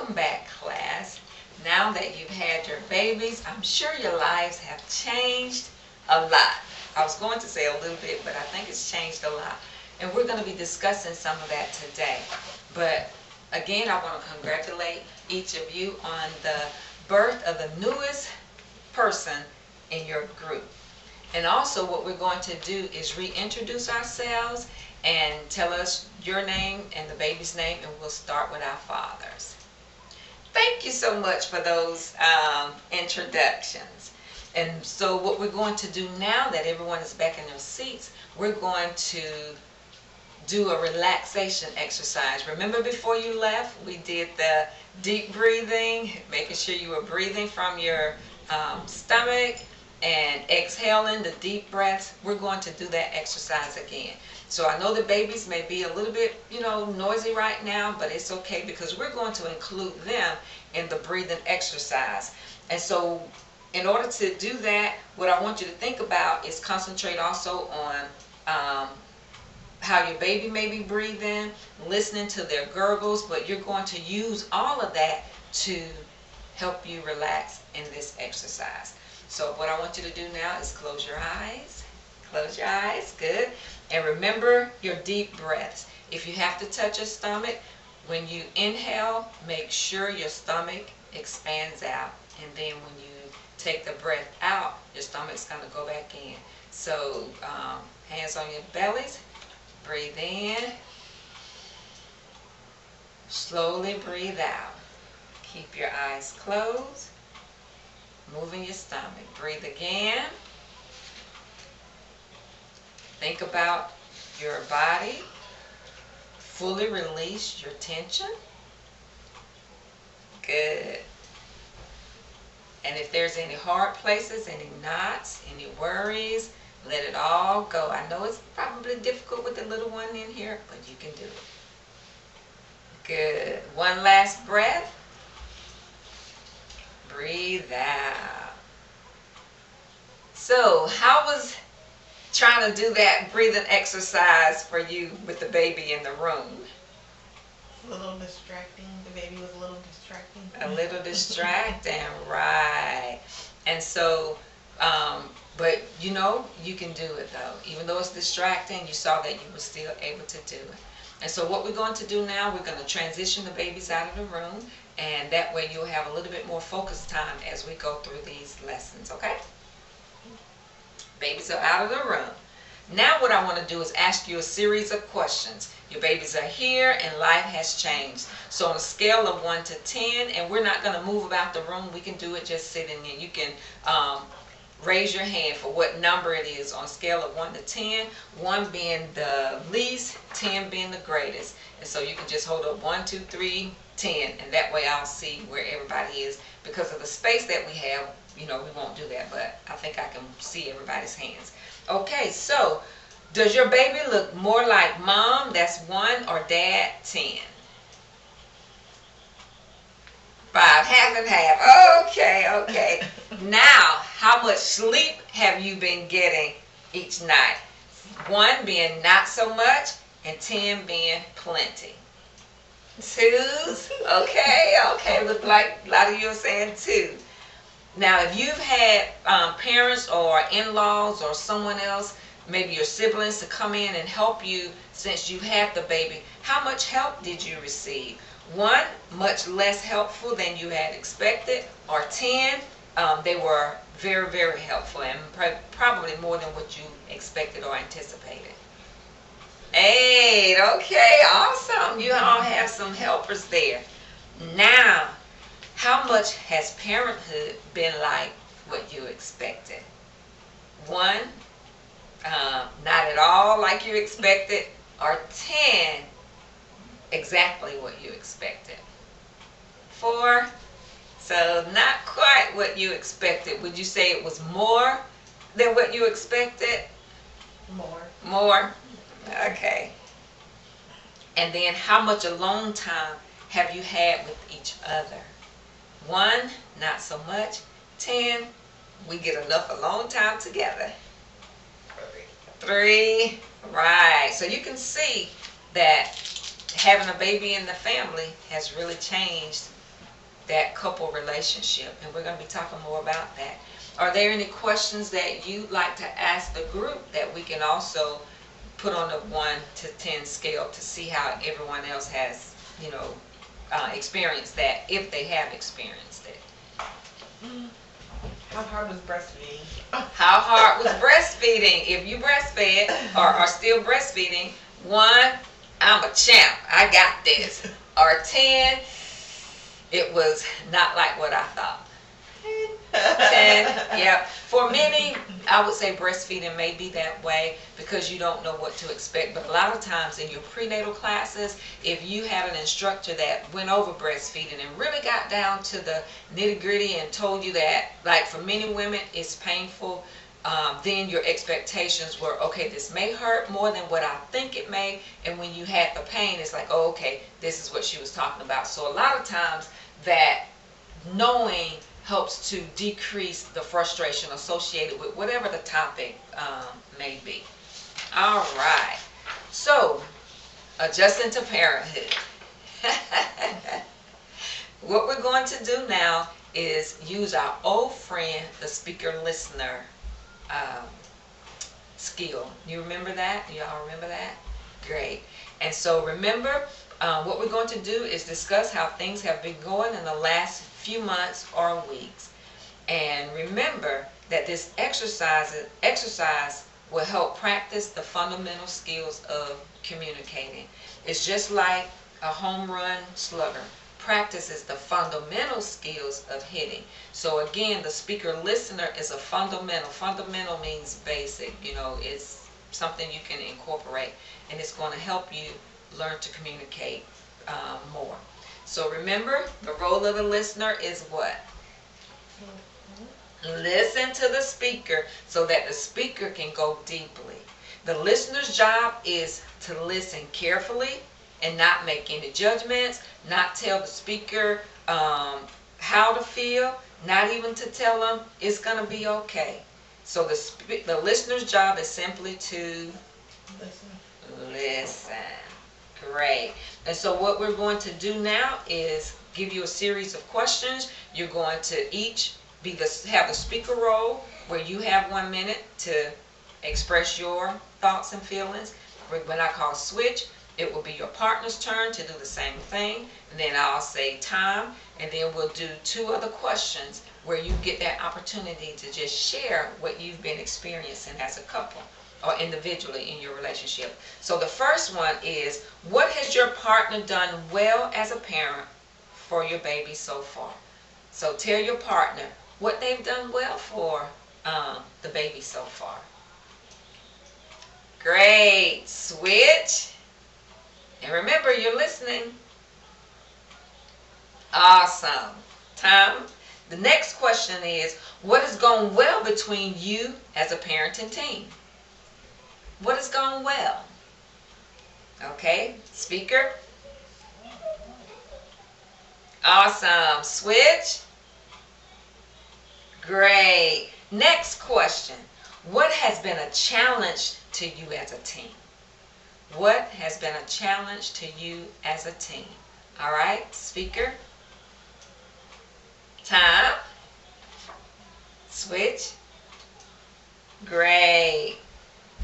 Welcome back, class. Now that you've had your babies, I'm sure your lives have changed a lot. I was going to say a little bit, but I think it's changed a lot. And we're going to be discussing some of that today. But again, I want to congratulate each of you on the birth of the newest person in your group. And also what we're going to do is reintroduce ourselves and tell us your name and the baby's name, and we'll start with our fathers. Thank you so much for those introductions. And so what we're going to do now that everyone is back in their seats, we're going to do a relaxation exercise. Remember before you left, we did the deep breathing, making sure you were breathing from your stomach and exhaling the deep breaths. We're going to do that exercise again. So I know the babies may be a little bit, noisy right now, but it's okay because we're going to include them in the breathing exercise. And so in order to do that, what I want you to think about is concentrate also on how your baby may be breathing, listening to their gurgles, but you're going to use all of that to help you relax in this exercise. So what I want you to do now is close your eyes. Close your eyes, good. And remember your deep breaths. If you have to touch your stomach, when you inhale, make sure your stomach expands out. And then when you take the breath out, your stomach's going to go back in. So hands on your bellies. Breathe in. Slowly breathe out. Keep your eyes closed. Moving your stomach. Breathe again. Think about your body. Fully release your tension. Good. And if there's any hard places, any knots, any worries, let it all go. I know it's probably difficult with the little one in here, but you can do it. Good. One last breath. Breathe out. So, how was trying to do that breathing exercise for you with the baby in the room? A little distracting. The baby was a little distracting. A little distracting, right. And so, but you can do it though. Even though it's distracting, you saw that you were still able to do it. And so what we're going to do now, we're going to transition the babies out of the room, and that way you'll have a little bit more focus time as we go through these lessons, okay? Babies are out of the room. Now what I want to do is ask you a series of questions. Your babies are here and life has changed. So on a scale of 1 to 10, and we're not going to move about the room, we can do it just sitting in. You can raise your hand for what number it is on a scale of 1 to 10, 1 being the least, 10 being the greatest. And so you can just hold up 1, 2, 3, 10, and that way I'll see where everybody is. Because of the space that we have, we won't do that, but I think I can see everybody's hands. Okay, so does your baby look more like mom, that's 1, or dad, 10? 5, half and half. Okay. Now, how much sleep have you been getting each night? 1 being not so much, and 10 being plenty. 2s? Okay. Look like a lot of you are saying 2. Now, if you've had parents or in-laws or someone else, maybe your siblings, to come in and help you since you had the baby, how much help did you receive? 1, much less helpful than you had expected, or 10, they were very, very helpful and probably more than what you expected or anticipated. 8, okay, awesome. You all have some helpers there. Now, how much has parenthood been like what you expected? 1, not at all like you expected, or 10, exactly what you expected. 4, so not quite what you expected. Would you say it was more than what you expected? More? Okay. And then how much alone time have you had with each other? 1, not so much. 10, we get enough alone time together. 3, right. So you can see that having a baby in the family has really changed that couple relationship, and we're going to be talking more about that. Are there any questions that you'd like to ask the group that we can also put on a 1 to 10 scale to see how everyone else has, experienced that, if they have experienced it? How hard was breastfeeding? How hard was breastfeeding? If you breastfed or are still breastfeeding, 1, I'm a champ, I got this. Or 10, it was not like what I thought. 10, yeah. For many, I would say breastfeeding may be that way because you don't know what to expect. But a lot of times in your prenatal classes, if you had an instructor that went over breastfeeding and really got down to the nitty gritty and told you that, like for many women, it's painful, then your expectations were, okay, this may hurt more than what I think it may. And when you had the pain, it's like, oh, okay, this is what she was talking about. So a lot of times that knowing helps to decrease the frustration associated with whatever the topic may be. All right. So, adjusting to parenthood. What we're going to do now is use our old friend, the speaker listener skill. You remember that? Y'all remember that? Great. And so remember, what we're going to do is discuss how things have been going in the last few months or weeks. And remember that this exercise will help practice the fundamental skills of communicating. It's just like a home run slugger. Practices the fundamental skills of hitting. So again, the speaker listener is a fundamental. Fundamental means basic. It's something you can incorporate, and it's going to help you learn to communicate more. So remember, the role of the listener is what? Listen to the speaker so that the speaker can go deeply. The listener's job is to listen carefully and not make any judgments, not tell the speaker how to feel, not even to tell them it's going to be okay. So the listener's job is simply to listen. Great. And so what we're going to do now is give you a series of questions. You're going to each have the speaker role where you have 1 minute to express your thoughts and feelings. When I call switch, it will be your partner's turn to do the same thing. And then I'll say time, and then we'll do 2 other questions where you get that opportunity to just share what you've been experiencing as a couple or individually in your relationship. So the first one is, what has your partner done well as a parent for your baby so far? So tell your partner what they've done well for the baby so far. Great. Switch. And remember, you're listening. Awesome. Time. The next question is, what has gone well between you as a parenting team? What has gone well? Okay, speaker. Awesome. Switch. Great. Next question. What has been a challenge to you as a team? What has been a challenge to you as a team? All right, speaker. Time. Switch. Great.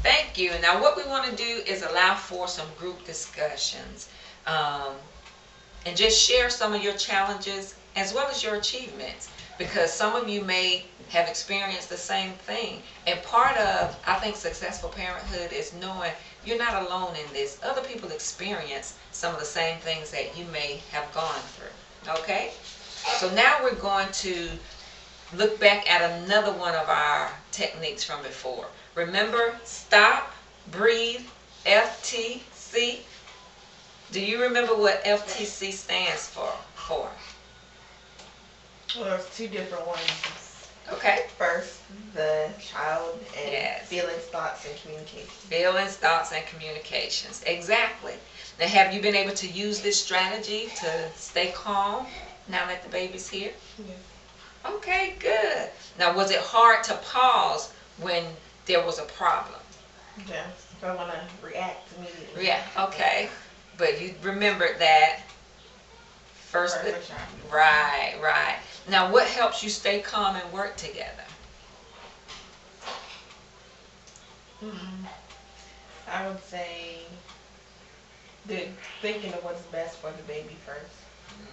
Thank you. Now what we want to do is allow for some group discussions and just share some of your challenges as well as your achievements, because some of you may have experienced the same thing. And part of, I think, successful parenthood is knowing you're not alone in this. Other people experience some of the same things that you may have gone through. Okay? So now we're going to look back at another one of our techniques from before. Remember, stop, breathe, FTC. Do you remember what FTC stands for? Well, there's 2 different ones. Okay. First, the child, and Yes. feelings, thoughts, and communication. Feelings, thoughts, and communications. Exactly. Now, have you been able to use this strategy to stay calm now that the baby's here? Yes. Okay, good. Now, was it hard to pause when there was a problem? Yeah. If I want to react immediately. Yeah, okay. But you remembered that First, First child. right, right. Now, what helps you stay calm and work together? I would say thinking of what's best for the baby first.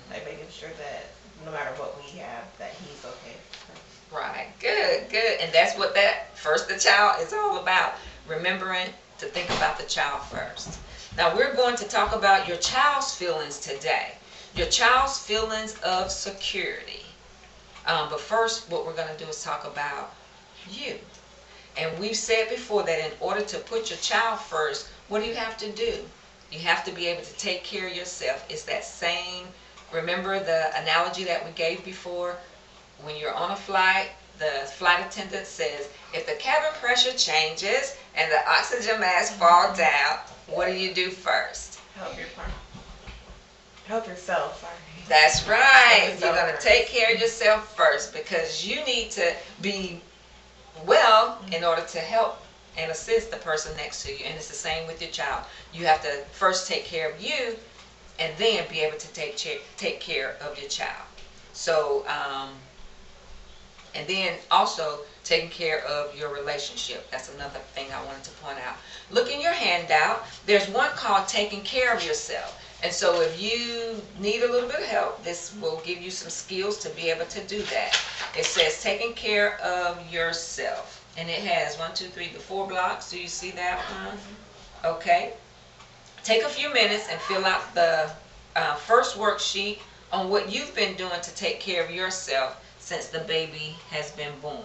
Like making sure that no matter what we have, that he's okay first. Right, good, good. And that's what that first the child is all about. Remembering to think about the child first. Now, we're going to talk about your child's feelings today. Your child's feelings of security. But first, what we're going to do is talk about you. And we've said before that in order to put your child first, what do you have to do? You have to be able to take care of yourself. It's that same, remember the analogy that we gave before? When you're on a flight, the flight attendant says, if the cabin pressure changes and the oxygen mask falls down, what do you do first? Help your partner. Help yourself. Sorry. That's right. Help You're yourself going to take care of yourself first because you need to be well in order to help and assist the person next to you. And it's the same with your child. You have to first take care of you and then be able to take care of your child. So, and then also taking care of your relationship. That's another thing I wanted to point out. Look in your handout. There's one called taking care of yourself. And so if you need a little bit of help, this will give you some skills to be able to do that. It says taking care of yourself. And it has the 4 blocks. Do you see that one? Okay. Take a few minutes and fill out the first worksheet on what you've been doing to take care of yourself since the baby has been born.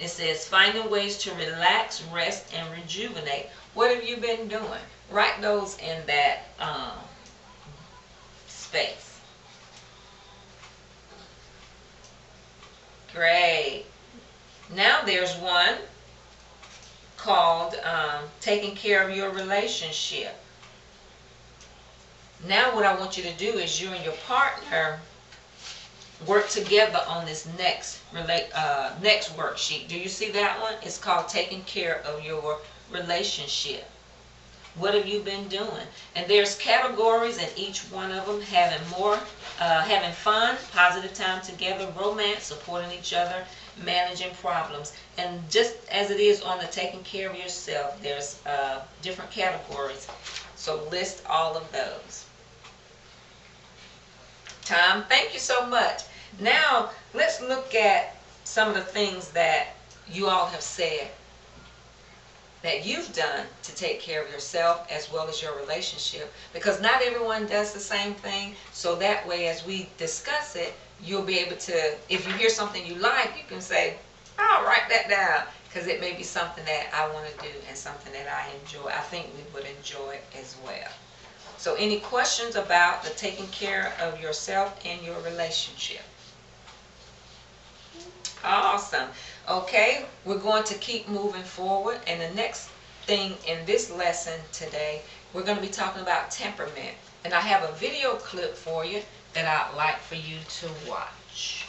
It says finding ways to relax, rest, and rejuvenate. What have you been doing? Write those in that space. Great. Now there's one called taking care of your relationship. Now what I want you to do is you and your partner work together on this next worksheet. Do you see that one? It's called taking care of your relationship. What have you been doing? And there's categories in each one of them: having fun, positive time together, romance, supporting each other, managing problems. And just as it is on the taking care of yourself, there's different categories. So list all of those. Tom, thank you so much. Now, let's look at some of the things that you all have said that you've done to take care of yourself as well as your relationship, because not everyone does the same thing. So that way, as we discuss it, you'll be able to, if you hear something you like, you can say, I'll write that down, because it may be something that I want to do and something that I enjoy. I think we would enjoy as well. So any questions about the taking care of yourself and your relationship? Awesome. Okay, we're going to keep moving forward, and the next thing in this lesson today, we're going to be talking about temperament. And I have a video clip for you that I'd like for you to watch.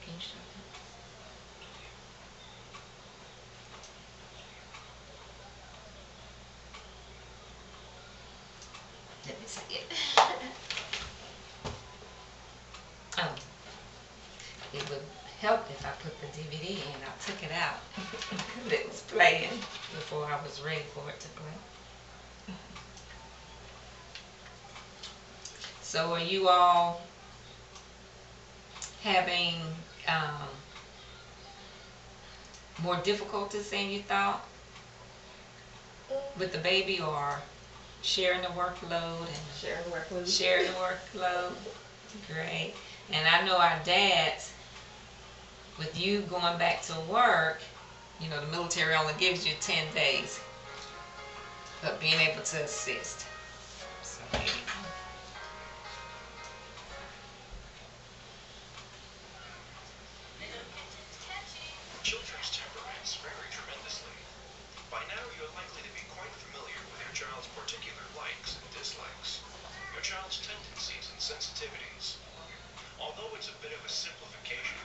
Can you show that? Let me see it. Oh. It would help if I put the DVD in. I took it out. It was playing before I was ready for it to play. So are you all having more difficulties than you thought with the baby, or sharing the workload and sharing the workload? Great. And I know our dads, with you going back to work, you know, the military only gives you 10 days, but being able to assist. So, children's temperaments vary tremendously. By now, you're likely to be quite familiar with your child's particular likes and dislikes, your child's tendencies and sensitivities. Although it's a bit of a simplification,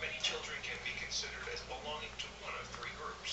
many children can be considered as belonging to one of 3 groups.